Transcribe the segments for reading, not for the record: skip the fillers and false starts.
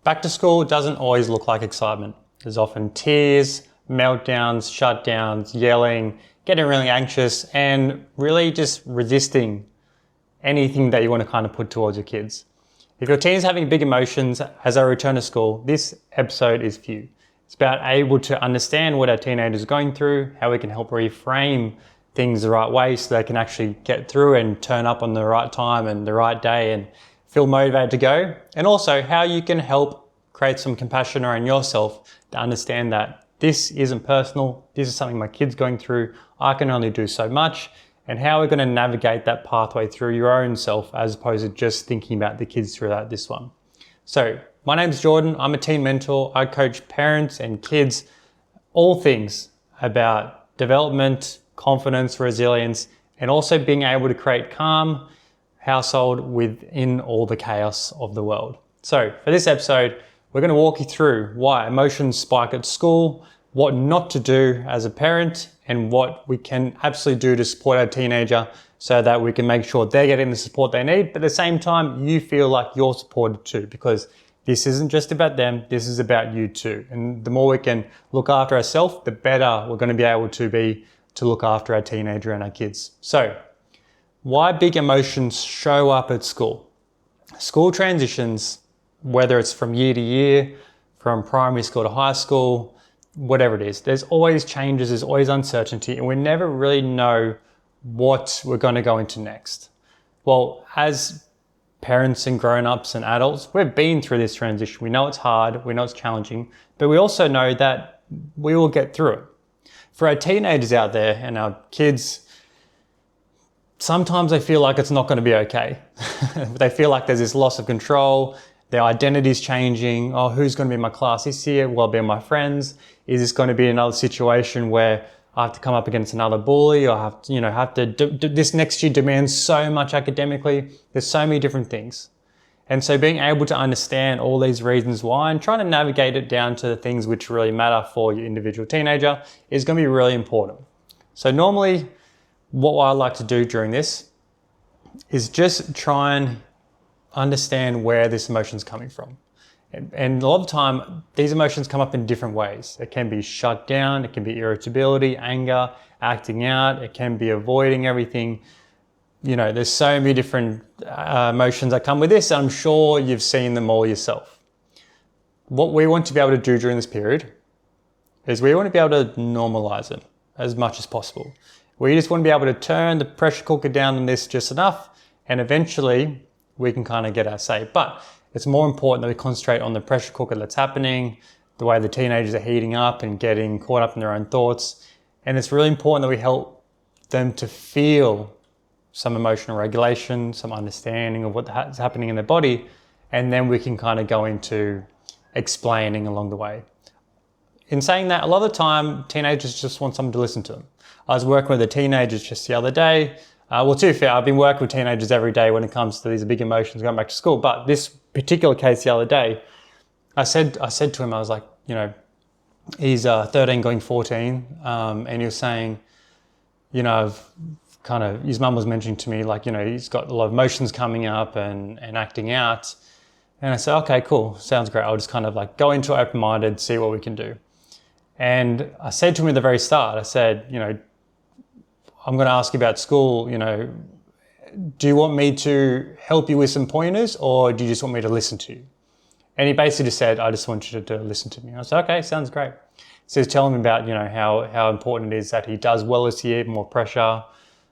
Back to school doesn't always look like excitement. There's often tears, meltdowns, shutdowns, yelling, getting really anxious, and really just resisting anything that you want to kind of put towards your kids. If your teen is having big emotions as they return to school, this episode is for you. It's about able to understand what our teenagers are going through, how we can help reframe things the right way so they can actually get through and turn up on the right time and the right day and feel motivated to go. And also how you can help create some compassion around yourself to understand that this isn't personal. This is something my kid's going through. I can only do so much. And how we're going to navigate that pathway through your own self as opposed to just thinking about the kids throughout this one. So my name's Jordan. I'm a teen mentor. I coach parents and kids, all things about development, confidence, resilience, and also being able to create calm household within all the chaos of the world. So for this episode, we're going to walk you through why emotions spike at school, what not to do as a parent, and what we can absolutely do to support our teenager so that we can make sure they're getting the support they need, but at the same time, you feel like you're supported too, because this isn't just about them, this is about you too. And the more we can look after ourselves, the better we're going to be able to be to look after our teenager and our kids. So, why big emotions show up at school? School transitions, whether it's from year to year, from primary school to high school, whatever it is, there's always changes, there's always uncertainty, and we never really know what we're going to go into next. Well, as parents and grown-ups and adults, we've been through this transition. We know it's hard, we know it's challenging, but we also know that we will get through it. For our teenagers out there and our kids, sometimes they feel like it's not going to be okay. They feel like there's this loss of control, their identity's changing. Oh, who's going to be in my class this year? Will I be my friends? Is this going to be another situation where I have to come up against another bully, or this next year demands so much academically? There's so many different things. And so being able to understand all these reasons why and trying to navigate it down to the things which really matter for your individual teenager is going to be really important. So normally what I like to do during this is just try and understand where this emotion's coming from. And a lot of the time, these emotions come up in different ways. It can be shut down, it can be irritability, anger, acting out, it can be avoiding everything. You know, there's so many different emotions that come with this, and I'm sure you've seen them all yourself. What we want to be able to do during this period is we want to be able to normalize it as much as possible. We just want to be able to turn the pressure cooker down on this just enough, and eventually we can kind of get our say. But it's more important that we concentrate on the pressure cooker that's happening, the way the teenagers are heating up and getting caught up in their own thoughts. And it's really important that we help them to feel some emotional regulation, some understanding of what's happening in their body, and then we can kind of go into explaining along the way. In saying that, a lot of the time, teenagers just want someone to listen to them. I was working with the teenagers just the other day. To be fair, I've been working with teenagers every day when it comes to these big emotions going back to school. But this particular case the other day, I said to him, I was like, you know, he's 13 going 14, and he was saying, you know, his mum was mentioning to me, like, you know, he's got a lot of emotions coming up and acting out. And I said, okay, cool, sounds great. I'll just kind of like go into it open-minded, see what we can do. And I said to him at the very start, I said, you know, I'm going to ask you about school, you know, do you want me to help you with some pointers, or do you just want me to listen to you? And he basically just said, I just want you to listen to me. I said, okay, sounds great. So he's telling me about, you know, how important it is that he does well this year, more pressure,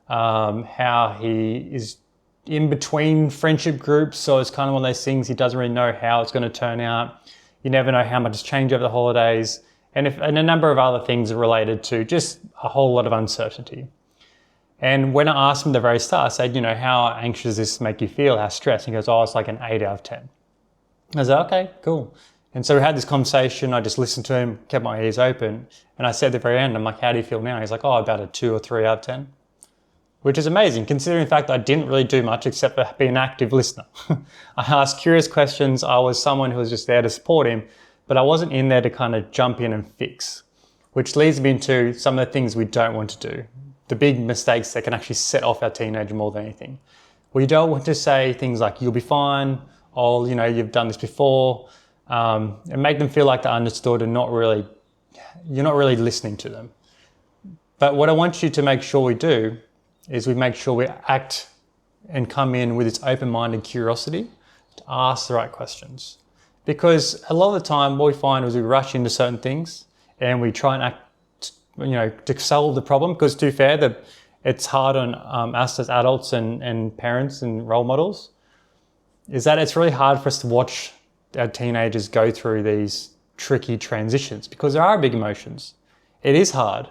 how he is in between friendship groups. So it's kind of one of those things, he doesn't really know how it's going to turn out. You never know how much has changed over the holidays. And a number of other things are related to just a whole lot of uncertainty. And when I asked him at the very start, I said, you know, how anxious does this make you feel? How stressed? And he goes, oh, it's like an 8 out of 10. I was like, okay, cool. And so we had this conversation. I just listened to him, kept my ears open. And I said at the very end, I'm like, how do you feel now? He's like, oh, about a 2 or 3 out of 10. Which is amazing, considering the fact that I didn't really do much except for be an active listener. I asked curious questions. I was someone who was just there to support him, but I wasn't in there to kind of jump in and fix, which leads me into some of the things we don't want to do. The big mistakes that can actually set off our teenager more than anything. We don't want to say things like, you'll be fine, or, you know, you've done this before. and make them feel like they're understood and you're not really listening to them. But what I want you to make sure we do is we make sure we act and come in with this open-minded curiosity to ask the right questions. Because a lot of the time what we find is we rush into certain things and we try and act, to solve the problem, because to be fair, it's hard on us as adults and parents and role models, is that it's really hard for us to watch our teenagers go through these tricky transitions because there are big emotions. It is hard.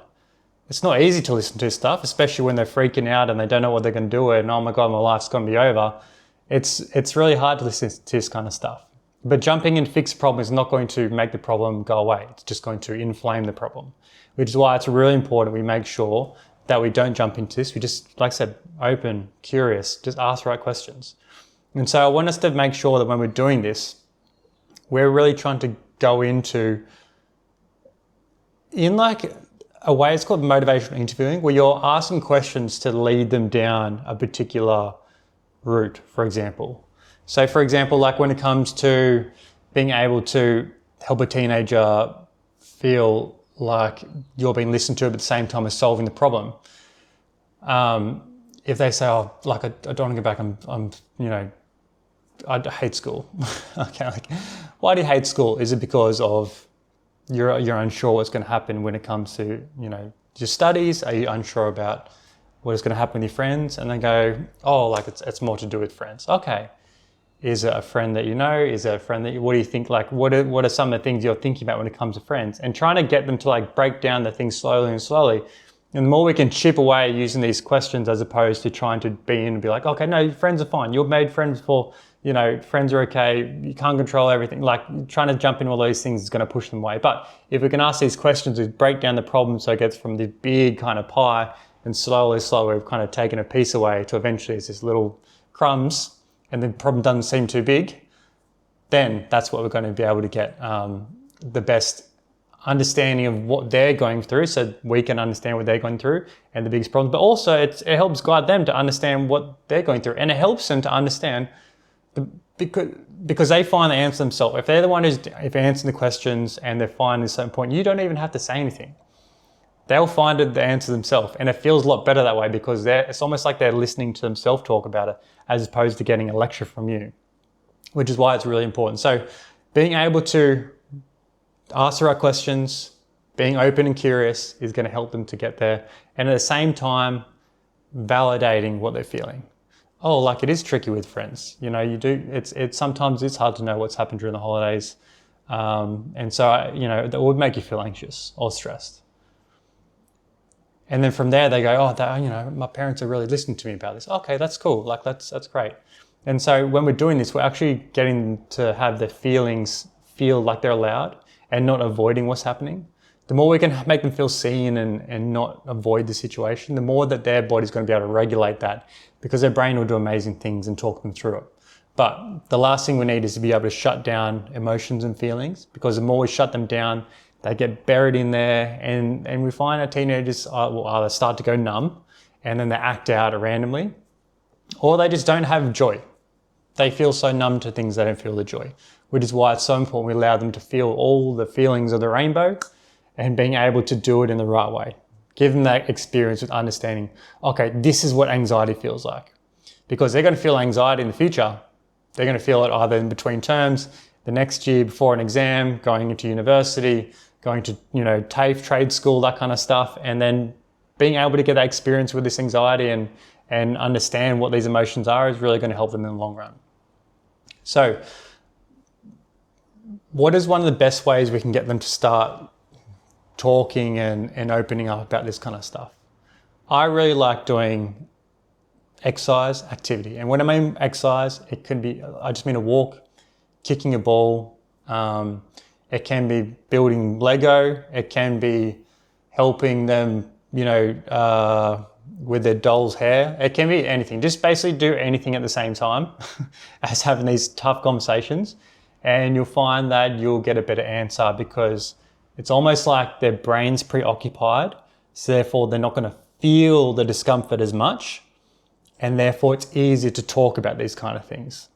It's not easy to listen to stuff, especially when they're freaking out and they don't know what they're going to do and, oh my God, my life's going to be over. It's really hard to listen to this kind of stuff. But jumping in to fix a problem is not going to make the problem go away. It's just going to inflame the problem, which is why it's really important we make sure that we don't jump into this. We just, like I said, open, curious, just ask the right questions. And so I want us to make sure that when we're doing this, we're really trying to go into, in like a way, it's called motivational interviewing, where you're asking questions to lead them down a particular route, for example. So for example, like when it comes to being able to help a teenager feel like you're being listened to at the same time as solving the problem. If they say, oh, like I don't want to go back, I hate school. Okay, like, why do you hate school? Is it because of you're unsure what's going to happen when it comes to, your studies? Are you unsure about what is going to happen with your friends? And they go, oh, like it's more to do with friends. Okay. Is it a friend that you know? Is it a friend that what do you think? Like, what are some of the things you're thinking about when it comes to friends? And trying to get them to like break down the things slowly and slowly. And the more we can chip away using these questions as opposed to trying to be in and be like, okay, no, friends are fine. You've made friends before, friends are okay. You can't control everything. Like trying to jump in all these things is going to push them away. But if we can ask these questions, we break down the problem so it gets from the big kind of pie and slowly we've kind of taken a piece away to eventually it's this little crumbs and the problem doesn't seem too big, then that's what we're going to be able to get the best understanding of what they're going through so we can understand what they're going through and the biggest problems. But also it helps guide them to understand what they're going through. And it helps them to understand because they find the answer themselves. If they're the one who's answering the questions and they're finding a certain point, you don't even have to say anything. They'll find the answer themselves. And it feels a lot better that way because it's almost like they're listening to themselves talk about it as opposed to getting a lecture from you, which is why it's really important. So being able to ask the right questions, being open and curious is going to help them to get there. And at the same time, validating what they're feeling. Oh, like it is tricky with friends. Sometimes it's hard to know what's happened during the holidays. And so, that would make you feel anxious or stressed. And then from there they go, oh, my parents are really listening to me about this. Okay, that's cool. Like that's great. And so when we're doing this, we're actually getting to have their feelings feel like they're allowed and not avoiding what's happening. The more we can make them feel seen and not avoid the situation, the more that their body's going to be able to regulate that because their brain will do amazing things and talk them through it. But the last thing we need is to be able to shut down emotions and feelings because the more we shut them down, they get buried in there and we find our teenagers will either start to go numb and then they act out randomly or they just don't have joy. They feel so numb to things they don't feel the joy, which is why it's so important we allow them to feel all the feelings of the rainbow and being able to do it in the right way. Give them that experience with understanding, okay, this is what anxiety feels like. Because they're going to feel anxiety in the future. They're going to feel it either in between terms, the next year before an exam, going into university, going to, TAFE, trade school, that kind of stuff. And then being able to get that experience with this anxiety and understand what these emotions are is really going to help them in the long run. So what is one of the best ways we can get them to start talking and opening up about this kind of stuff? I really like doing exercise activity. And when I mean exercise, it can be, I just mean a walk, kicking a ball. It can be building Lego. It can be helping them, with their doll's hair. It can be anything. Just basically do anything at the same time as having these tough conversations. And you'll find that you'll get a better answer because it's almost like their brain's preoccupied. So therefore, they're not going to feel the discomfort as much. And therefore, it's easier to talk about these kind of things.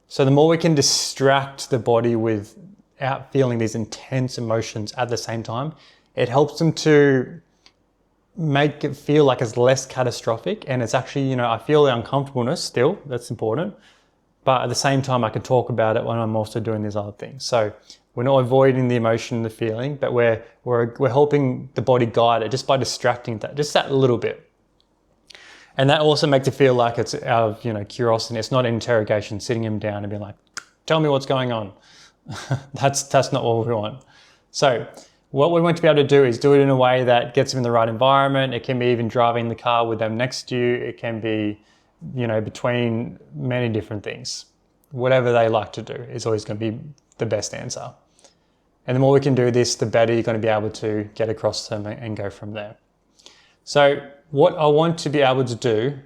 So the more we can distract the body without feeling these intense emotions at the same time, it helps them to make it feel like it's less catastrophic, and it's actually, I feel the uncomfortableness still, that's important, but at the same time I can talk about it when I'm also doing these other things. So we're not avoiding the emotion and the feeling, but we're helping the body guide it just by distracting that, just that little bit. And that also makes it feel like it's out of, curiosity. It's not interrogation, sitting him down and being like, tell me what's going on. That's not what we want. So what we want to be able to do is do it in a way that gets them in the right environment. It can be even driving the car with them next to you. It can be, between many different things. Whatever they like to do is always going to be the best answer. And the more we can do this, the better you're going to be able to get across to them and go from there. So what I want to be able to do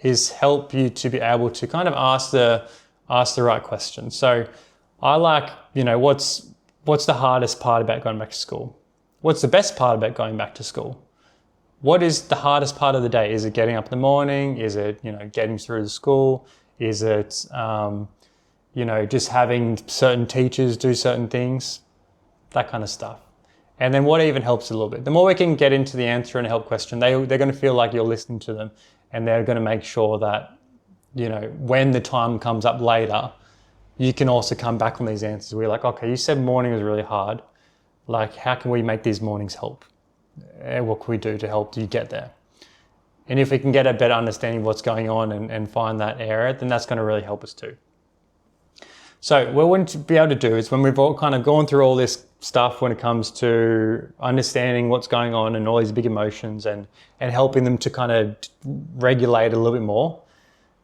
is help you to be able to kind of ask the right questions. So I like, what's the hardest part about going back to school? What's the best part about going back to school? What is the hardest part of the day? Is it getting up in the morning? Is it, getting through the school? Is it, just having certain teachers do certain things? That kind of stuff. And then what even helps a little bit? The more we can get into the answer and help question, they're going to feel like you're listening to them, and they're going to make sure that, when the time comes up later, you can also come back on these answers. We're like, okay, you said morning was really hard. Like, how can we make these mornings help? And what can we do to help you get there? And if we can get a better understanding of what's going on and find that area, then that's going to really help us too. So what we want to be able to do is, when we've all kind of gone through all this stuff when it comes to understanding what's going on and all these big emotions and helping them to kind of regulate a little bit more,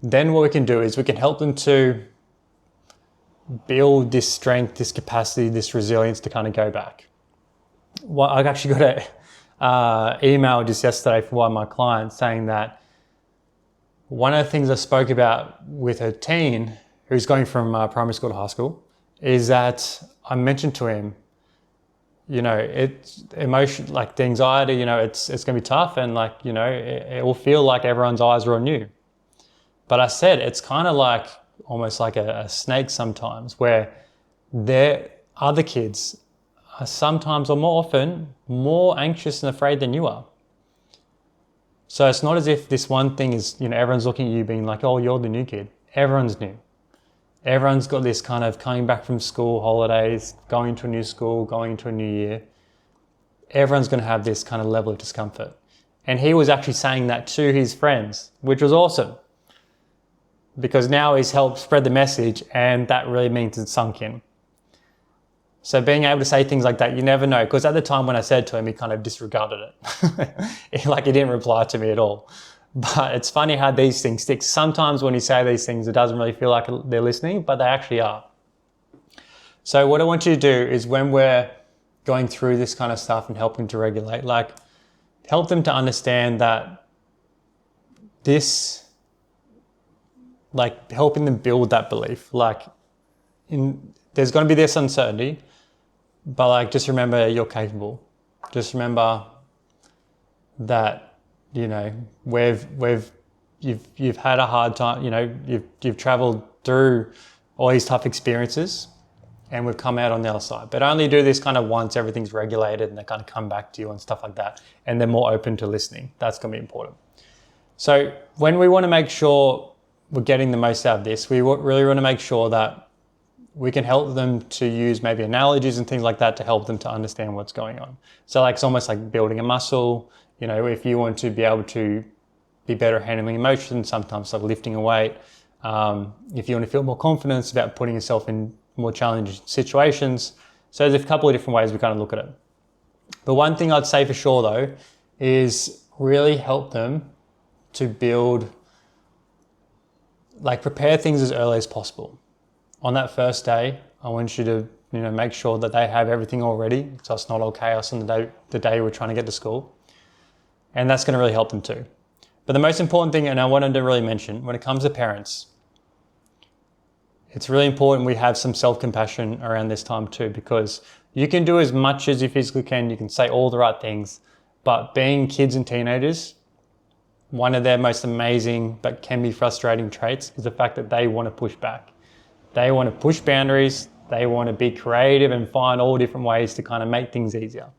then what we can do is we can help them to build this strength, this capacity, this resilience to kind of go back. Well, I actually got an email just yesterday from one of my clients saying that one of the things I spoke about with her teen who's going from primary school to high school is that I mentioned to him, it's emotion, like the anxiety, it's going to be tough, and it will feel like everyone's eyes are on you. But I said, it's kind of like, almost like a snake sometimes, where their other kids are sometimes, or more often, more anxious and afraid than you are. So it's not as if this one thing is, everyone's looking at you being like, oh, you're the new kid. Everyone's new. Everyone's got this kind of coming back from school, holidays, going to a new school, going to a new year. Everyone's going to have this kind of level of discomfort. And he was actually saying that to his friends, which was awesome, because now he's helped spread the message, and that really means it's sunk in. So being able to say things like that, you never know, because at the time when I said to him, he kind of disregarded it. He didn't reply to me at all. But it's funny how these things stick. Sometimes when you say these things, it doesn't really feel like they're listening, but they actually are. So what I want you to do is, when we're going through this kind of stuff and helping to regulate, help them to understand that this, helping them build that belief. There's going to be this uncertainty, but just remember you're capable. Just remember that, you've had a hard time, you've traveled through all these tough experiences, and we've come out on the other side. But only do this kind of once everything's regulated and they kind of come back to you and stuff like that, and they're more open to listening. That's going to be important. So when we want to make sure we're getting the most out of this, we really want to make sure that we can help them to use maybe analogies and things like that to help them to understand what's going on. So it's almost like building a muscle. If you want to be able to be better at handling emotions, sometimes lifting a weight. If you want to feel more confidence about putting yourself in more challenging situations. So there's a couple of different ways we kind of look at it. But one thing I'd say for sure though, is really help them to build, prepare things as early as possible. On that first day, I want you to, make sure that they have everything all ready, so it's not all chaos on the day we're trying to get to school. And that's going to really help them too. But the most important thing, and I wanted to really mention, when it comes to parents, it's really important we have some self-compassion around this time too, because you can do as much as you physically can, you can say all the right things, but being kids and teenagers, one of their most amazing but can be frustrating traits is the fact that they want to push back. They want to push boundaries. They want to be creative and find all different ways to kind of make things easier.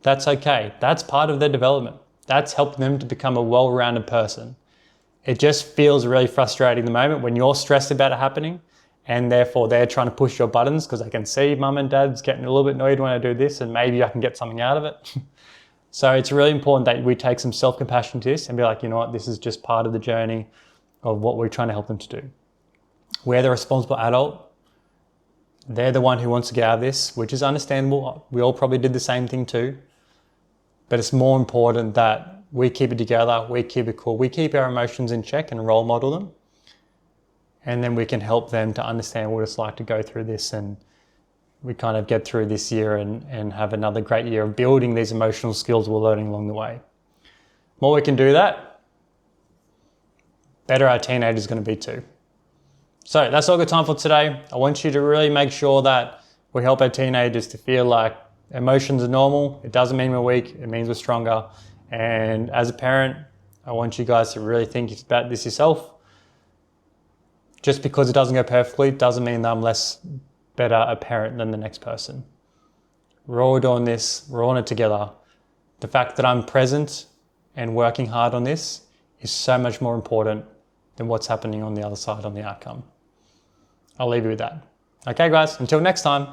That's okay. That's part of their development. That's helping them to become a well-rounded person. It just feels really frustrating at the moment when you're stressed about it happening, and therefore they're trying to push your buttons because they can see mum and dad's getting a little bit annoyed when I do this, and maybe I can get something out of it. So it's really important that we take some self-compassion to this and be like, you know what, this is just part of the journey of what we're trying to help them to do. We're the responsible adult. They're the one who wants to get out of this, which is understandable. We all probably did the same thing too. But it's more important that we keep it together, we keep it cool, we keep our emotions in check and role model them. And then we can help them to understand what it's like to go through this, and we kind of get through this year and have another great year of building these emotional skills we're learning along the way. The more we can do that, better our teenagers are going to be too. So that's all I've got time for today. I want you to really make sure that we help our teenagers to feel like emotions are normal. It doesn't mean we're weak, it means we're stronger. And as a parent, I want you guys to really think about this yourself. Just because it doesn't go perfectly doesn't mean that I'm less better a parent than the next person. We're all doing this, we're all in it together. The fact that I'm present and working hard on this is so much more important than what's happening on the other side on the outcome. I'll leave you with that. Okay guys, until next time.